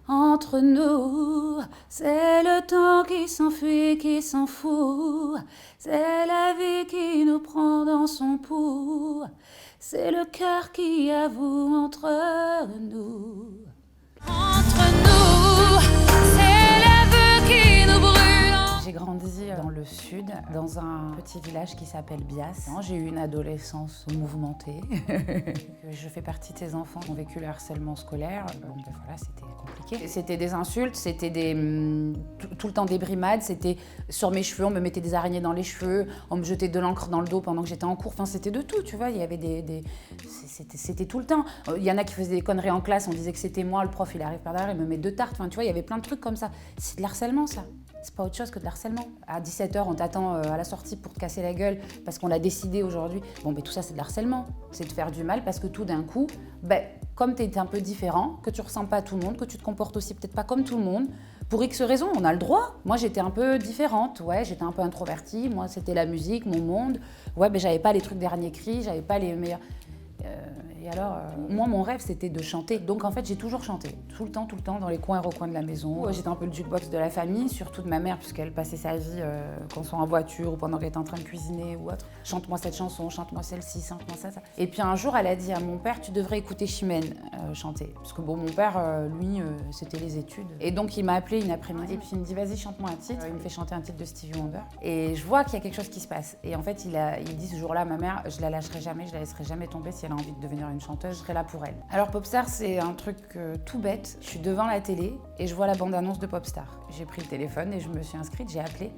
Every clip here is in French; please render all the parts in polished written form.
entre nous. C'est le temps qui s'enfuit, qui s'en fout. C'est la vie qui nous prend dans son pouls. C'est le cœur qui avoue entre nous. Entre nous, c'est l'aveu qui nous brûle. J'ai grandi dans le sud, dans un petit village qui s'appelle Bias. J'ai eu une adolescence mouvementée. Je fais partie de ces enfants qui ont vécu le harcèlement scolaire. Bon, ben voilà, c'était compliqué. C'était des insultes, c'était tout le temps des brimades. C'était sur mes cheveux, on me mettait des araignées dans les cheveux, on me jetait de l'encre dans le dos pendant que j'étais en cours. Enfin, c'était de tout, tu vois. Il y avait c'était tout le temps. Il y en a qui faisaient des conneries en classe, on disait que c'était moi, le prof, il arrive par derrière, il me met 2 tartes. Enfin, tu vois, il y avait plein de trucs comme ça. C'est de l'harcèlement, ça. C'est pas autre chose que de l'harcèlement. À 17h, on t'attend à la sortie pour te casser la gueule parce qu'on l'a décidé aujourd'hui. Bon, mais tout ça, c'est de l'harcèlement. C'est de faire du mal parce que tout d'un coup, comme tu es un peu différent, que tu ressembles pas à tout le monde, que tu te comportes aussi peut-être pas comme tout le monde, pour X raisons, on a le droit. Moi, j'étais un peu différente, ouais, j'étais un peu introvertie. Moi, c'était la musique, mon monde. Ouais, mais j'avais pas les trucs dernier cri, j'avais pas les meilleurs... Et alors, moi, mon rêve, c'était de chanter. Donc, en fait, j'ai toujours chanté. Tout le temps, dans les coins et recoins de la maison. J'étais un peu le jukebox de la famille, surtout de ma mère, puisqu'elle passait sa vie quand on soit en voiture ou pendant qu'elle était en train de cuisiner ou autre. Chante-moi cette chanson, chante-moi celle-ci, chante-moi ça. Et puis un jour, elle a dit à mon père, tu devrais écouter Chimène chanter. Parce que bon, mon père, lui, c'était les études. Et donc, il m'a appelé une après-midi et puis il me dit, vas-y, chante-moi un titre. Il me fait chanter un titre de Stevie Wonder. Et je vois qu'il y a quelque chose qui se passe. Et en fait, il dit ce jour-là, ma mère, je la lâcherai jamais, je la laisserai jamais tomber. Si elle a envie de devenir une chanteuse, je serai là pour elle. Alors Popstar, c'est un truc tout bête. Je suis devant la télé et je vois la bande-annonce de Popstar. J'ai pris le téléphone et je me suis inscrite, j'ai appelé.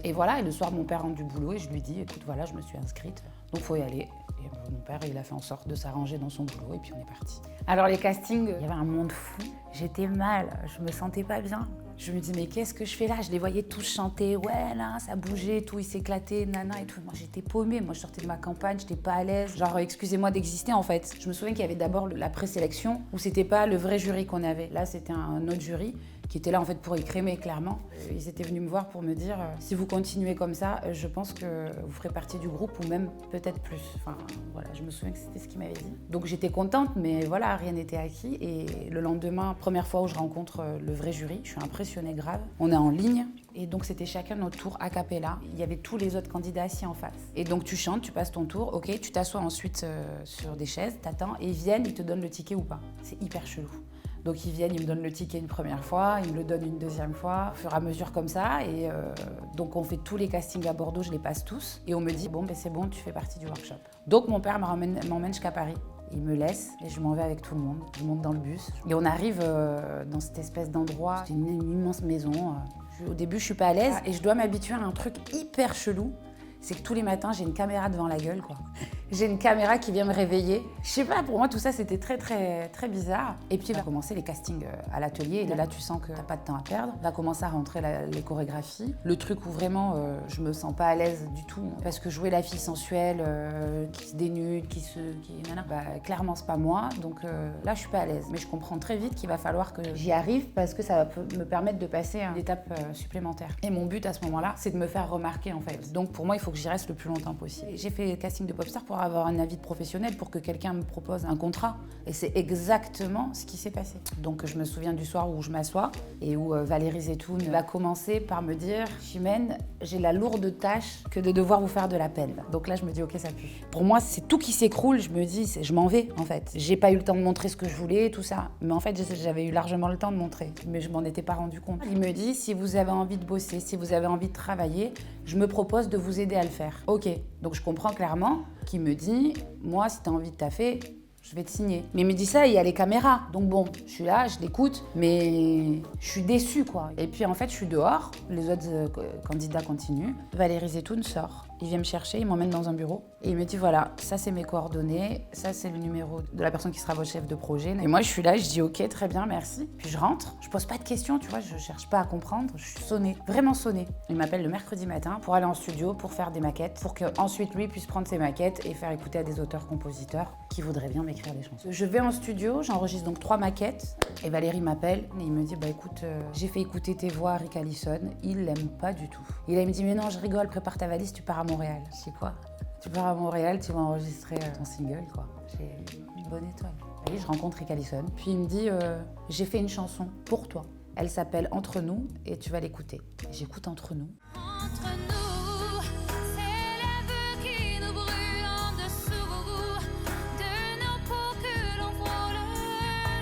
Et voilà, et le soir, mon père rentre du boulot et je lui dis, écoute, voilà, je me suis inscrite, donc faut y aller. Et mon père, il a fait en sorte de s'arranger dans son boulot et puis on est parti. Alors les castings, il y avait un monde fou. J'étais mal, je me sentais pas bien. Je me dis, mais qu'est-ce que je fais là? Je les voyais tous chanter, ouais, là, ça bougeait, tout, ils s'éclataient, nana et tout. Moi, j'étais paumée. Moi, je sortais de ma campagne, j'étais pas à l'aise. Genre, excusez-moi d'exister, en fait. Je me souviens qu'il y avait d'abord la présélection, où c'était pas le vrai jury qu'on avait. Là, c'était un autre jury qui était là, en fait, pour écrémer, clairement. Ils étaient venus me voir pour me dire, si vous continuez comme ça, je pense que vous ferez partie du groupe, ou même peut-être plus. Enfin, voilà, je me souviens que c'était ce qu'ils m'avaient dit. Donc, j'étais contente, mais voilà, rien n'était acquis. Et le lendemain, première fois où je rencontre le vrai jury, je suis impressionnée grave. On est en ligne. Et donc, c'était chacun notre tour a cappella. Il y avait tous les autres candidats assis en face. Et donc, tu chantes, tu passes ton tour, ok, tu t'assois ensuite sur des chaises, t'attends, et ils viennent, ils te donnent le ticket ou pas. C'est hyper chelou. Donc, ils viennent, ils me donnent le ticket une première fois, ils me le donnent une deuxième fois, au fur et à mesure comme ça. Et donc, on fait tous les castings à Bordeaux, je les passe tous. Et on me dit, bon, ben c'est bon, tu fais partie du workshop. Donc, mon père m'emmène jusqu'à Paris. Il me laisse et je m'en vais avec tout le monde. Je monte dans le bus. Et on arrive dans cette espèce d'endroit. C'est une immense maison. Au début, je suis pas à l'aise et je dois m'habituer à un truc hyper chelou. C'est que tous les matins, j'ai une caméra devant la gueule, quoi. J'ai une caméra qui vient me réveiller. Je sais pas, pour moi, tout ça, c'était très, très, très bizarre. Et puis, va commencer les castings à l'atelier. Et là, tu sens que t'as pas de temps à perdre. Va commencer à rentrer les chorégraphies. Le truc où vraiment, je me sens pas à l'aise du tout. Parce que jouer la fille sensuelle, qui se dénude, clairement, c'est pas moi. Donc là, je suis pas à l'aise. Mais je comprends très vite qu'il va falloir que j'y arrive parce que ça va me permettre de passer à une étape supplémentaire. Et mon but à ce moment-là, c'est de me faire remarquer, en fait. Donc pour moi, il faut que j'y reste le plus longtemps possible. J'ai fait le casting de Popstar pour avoir un avis de professionnel, pour que quelqu'un me propose un contrat. Et c'est exactement ce qui s'est passé. Donc je me souviens du soir où je m'assois et où Valérie Zetoun va commencer par me dire « Chimène, j'ai la lourde tâche que de devoir vous faire de la peine. » Donc là, je me dis « Ok, ça pue. » Pour moi, c'est tout qui s'écroule. Je me dis « Je m'en vais, en fait. » J'ai pas eu le temps de montrer ce que je voulais, tout ça. Mais en fait, j'avais eu largement le temps de montrer. Mais je m'en étais pas rendu compte. Il me dit « Si vous avez envie de bosser, si vous avez envie de travailler, je me propose de vous aider à le faire. » Ok. Donc je comprends clairement qu'il me dit « Moi, si t'as envie de taffer, je vais te signer. » Mais il me dit ça, il y a les caméras. Donc bon, je suis là, je l'écoute, mais je suis déçue, quoi. Et puis en fait, je suis dehors, les autres candidats continuent. Valérie Zetoun sort. Il vient me chercher, il m'emmène dans un bureau et il me dit voilà, ça c'est mes coordonnées, ça c'est le numéro de la personne qui sera votre chef de projet. Et moi je suis là, je dis ok, très bien, merci. Puis je rentre, je pose pas de questions, tu vois, je cherche pas à comprendre, je suis sonnée, vraiment sonnée. Il m'appelle le mercredi matin pour aller en studio, pour faire des maquettes, pour qu'ensuite lui puisse prendre ses maquettes et faire écouter à des auteurs-compositeurs qui voudraient bien m'écrire des chansons. Je vais en studio, j'enregistre donc 3 maquettes et Valérie m'appelle et il me dit bah écoute, j'ai fait écouter tes voix à Rick Allison, il l'aime pas du tout. Et là il me dit mais non, je rigole, prépare ta valise, tu pars à Montréal. Je dis quoi? Tu pars à Montréal, tu vas enregistrer ton single, quoi. J'ai une bonne étoile. Et je rencontre Rick Allison. Puis il me dit j'ai fait une chanson pour toi. Elle s'appelle Entre nous et tu vas l'écouter. J'écoute Entre nous. Entre nous, c'est l'aveu qui nous brûle en dessous de nos peaux que l'on frôle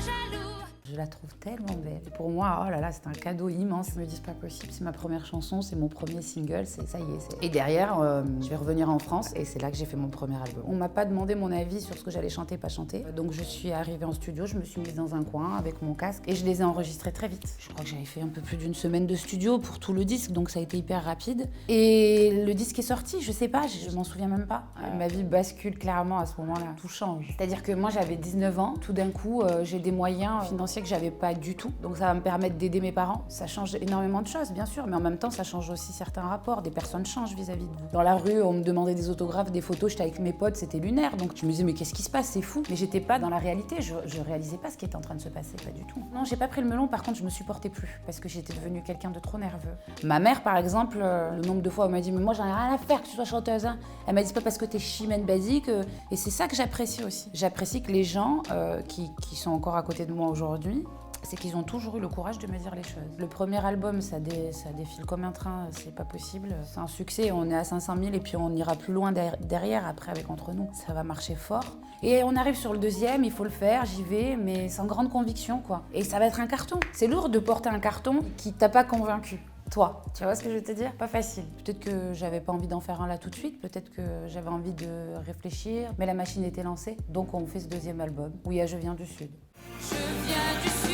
jaloux. Je la trouve tellement belle. Et pour moi, oh là là, c'est un cadeau immense. Je me dis, c'est pas possible, c'est ma première chanson, c'est mon premier single, ça y est. Et derrière, je vais revenir en France et c'est là que j'ai fait mon premier album. On m'a pas demandé mon avis sur ce que j'allais chanter, pas chanter. Donc je suis arrivée en studio, je me suis mise dans un coin avec mon casque et je les ai enregistrés très vite. Je crois que j'avais fait un peu plus d'une semaine de studio pour tout le disque, donc ça a été hyper rapide. Et le disque est sorti, je sais pas, je m'en souviens même pas. Ma vie bascule clairement à ce moment-là, tout change. C'est-à-dire que moi j'avais 19 ans, tout d'un coup j'ai des moyens financiers que j'avais pas du tout. Donc ça va me permettre d'aider mes parents. Ça change énormément de choses, bien sûr, mais en même temps, ça change aussi certains rapports. Des personnes changent vis-à-vis de vous. Dans la rue, on me demandait des autographes, des photos, j'étais avec mes potes, c'était lunaire. Donc je me disais, mais qu'est-ce qui se passe? C'est fou. Mais j'étais pas dans la réalité, je réalisais pas ce qui était en train de se passer, pas du tout. Non, j'ai pas pris le melon, par contre, je me supportais plus parce que j'étais devenue quelqu'un de trop nerveux. Ma mère, par exemple, le nombre de fois où elle m'a dit, mais moi, j'en ai rien à faire que tu sois chanteuse. Hein. Elle m'a dit, c'est pas parce que t'es chimène basique. Et c'est ça que j'apprécie aussi. J'apprécie que les gens qui sont encore à côté de moi aujourd'hui, c'est qu'ils ont toujours eu le courage de me dire les choses. Le premier album, ça défile comme un train, c'est pas possible. C'est un succès, on est à 500 000 et puis on ira plus loin derrière après avec Entre nous. Ça va marcher fort. Et on arrive sur le deuxième, il faut le faire, j'y vais, mais sans grande conviction, quoi. Et ça va être un carton. C'est lourd de porter un carton qui t'a pas convaincu. Toi, tu vois ce que je veux te dire? Pas facile. Peut-être que j'avais pas envie d'en faire un là tout de suite, peut-être que j'avais envie de réfléchir, mais la machine était lancée. Donc on fait ce deuxième album, où il y a Je viens du Sud. Je viens du sud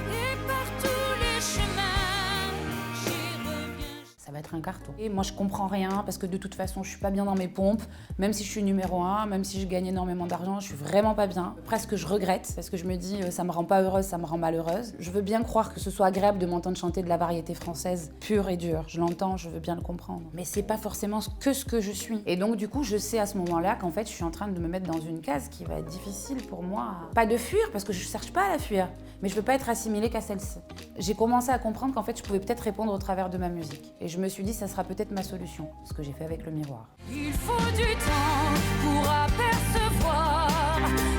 et par tous les chemins j'y reviens. Ça va être un carton. Et moi, je comprends rien parce que de toute façon, je suis pas bien dans mes pompes. Même si je suis numéro 1, même si je gagne énormément d'argent, je suis vraiment pas bien. Presque je regrette parce que je me dis ça me rend pas heureuse, ça me rend malheureuse. Je veux bien croire que ce soit agréable de m'entendre chanter de la variété française pure et dure. Je l'entends, je veux bien le comprendre. Mais c'est pas forcément ce que je suis. Et donc du coup, je sais à ce moment-là qu'en fait, je suis en train de me mettre dans une case qui va être difficile pour moi. Pas de fuir parce que je cherche pas à la fuir, mais je veux pas être assimilée qu'à celle-ci. J'ai commencé à comprendre qu'en fait, je pouvais peut-être répondre au travers de ma musique. Et je me suis dit, ça sera peut-être ma solution, ce que j'ai fait avec Le Miroir. Il faut du temps pour apercevoir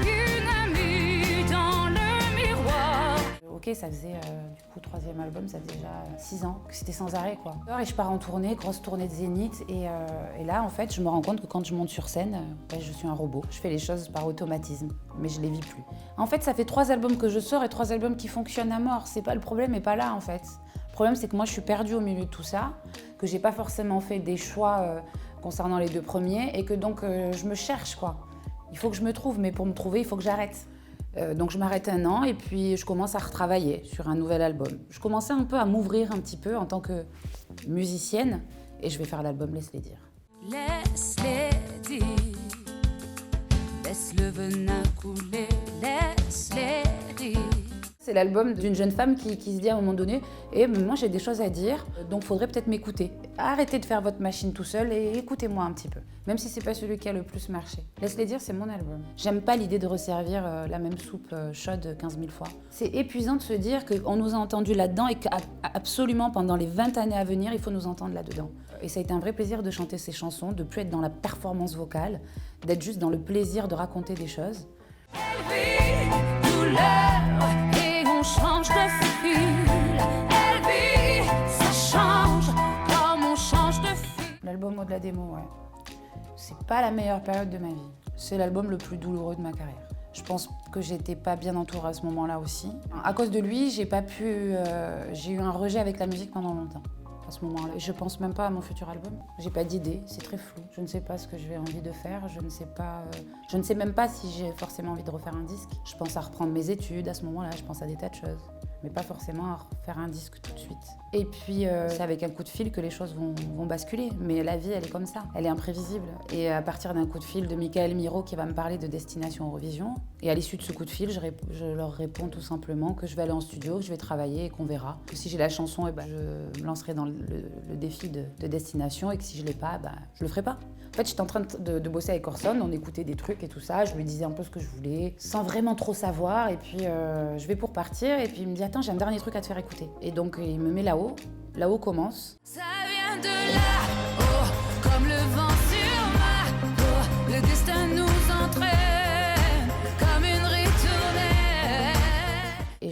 une amie dans le miroir. Ok, ça faisait du coup troisième album, ça faisait déjà 6 ans que c'était sans arrêt quoi. Et je pars en tournée, grosse tournée de Zénith et là en fait je me rends compte que quand je monte sur scène, je suis un robot. Je fais les choses par automatisme, mais je les vis plus. En fait ça fait 3 albums que je sors et 3 albums qui fonctionnent à mort. C'est pas le problème, est pas là en fait. Le problème c'est que moi je suis perdue au milieu de tout ça, que j'ai pas forcément fait des choix concernant les 2 premiers et que donc je me cherche quoi. Il faut que je me trouve, mais pour me trouver il faut que j'arrête. Donc je m'arrête 1 an et puis je commence à retravailler sur un nouvel album. Je commençais un peu à m'ouvrir un petit peu en tant que musicienne et je vais faire l'album Laisse-les dire. Laisse-les dire, laisse le venin couler, laisse-les dire. C'est l'album d'une jeune femme qui se dit à un moment donné « Eh, moi j'ai des choses à dire, donc faudrait peut-être m'écouter. Arrêtez de faire votre machine tout seul et écoutez-moi un petit peu. » Même si c'est pas celui qui a le plus marché. Laisse-les dire, c'est mon album. J'aime pas l'idée de resservir la même soupe chaude 15 000 fois. C'est épuisant de se dire qu'on nous a entendus là-dedans et qu'absolument pendant les 20 années à venir, il faut nous entendre là-dedans. Et ça a été un vrai plaisir de chanter ces chansons, de plus être dans la performance vocale, d'être juste dans le plaisir de raconter des choses. Elle vit douleur et on change de fil. Elle vit, ça change comme on change de fil. L'album Au-delà des mots, ouais. C'est pas la meilleure période de ma vie. C'est l'album le plus douloureux de ma carrière. Je pense que j'étais pas bien entourée à ce moment-là aussi. À cause de lui, j'ai eu un rejet avec la musique pendant longtemps. À ce moment-là. Je pense même pas à mon futur album. J'ai pas d'idée, c'est très flou. Je ne sais pas ce que j'ai envie de faire. Je ne sais même pas si j'ai forcément envie de refaire un disque. Je pense à reprendre mes études à ce moment-là. Je pense à des tas de choses, mais pas forcément à refaire un disque tout de suite. Et puis c'est avec un coup de fil que les choses vont basculer. Mais la vie, elle est comme ça. Elle est imprévisible. Et à partir d'un coup de fil de Michael Miro qui va me parler de Destination Eurovision, et à l'issue de ce coup de fil, je leur réponds tout simplement que je vais aller en studio, que je vais travailler et qu'on verra. Que si j'ai la chanson, je me lancerai dans le défi de Destination et que si je l'ai pas, je le ferai pas. En fait, j'étais en train de bosser avec Orson, on écoutait des trucs et tout ça, je lui disais un peu ce que je voulais, sans vraiment trop savoir, et puis je vais pour partir, et puis il me dit « Attends, j'ai un dernier truc à te faire écouter ». Et donc il me met là-haut commence. Ça vient de là-haut, comme le vent sur ma peau, le destin nous entraîne.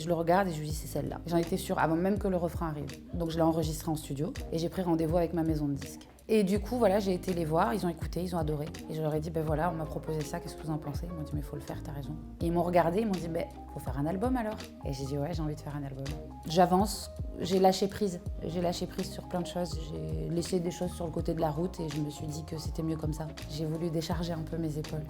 je le regarde et je lui dis c'est celle-là. J'en étais sûre avant même que le refrain arrive. Donc je l'ai enregistré en studio et j'ai pris rendez-vous avec ma maison de disques. Et du coup, voilà, j'ai été les voir, ils ont écouté, ils ont adoré. Et je leur ai dit, ben voilà, on m'a proposé ça, qu'est-ce que vous en pensez? Ils m'ont dit, mais faut le faire, t'as raison. Et ils m'ont regardé, ils m'ont dit, ben, faut faire un album alors. Et j'ai dit, ouais, j'ai envie de faire un album. J'avance, j'ai lâché prise. J'ai lâché prise sur plein de choses. J'ai laissé des choses sur le côté de la route et je me suis dit que c'était mieux comme ça. J'ai voulu décharger un peu mes épaules.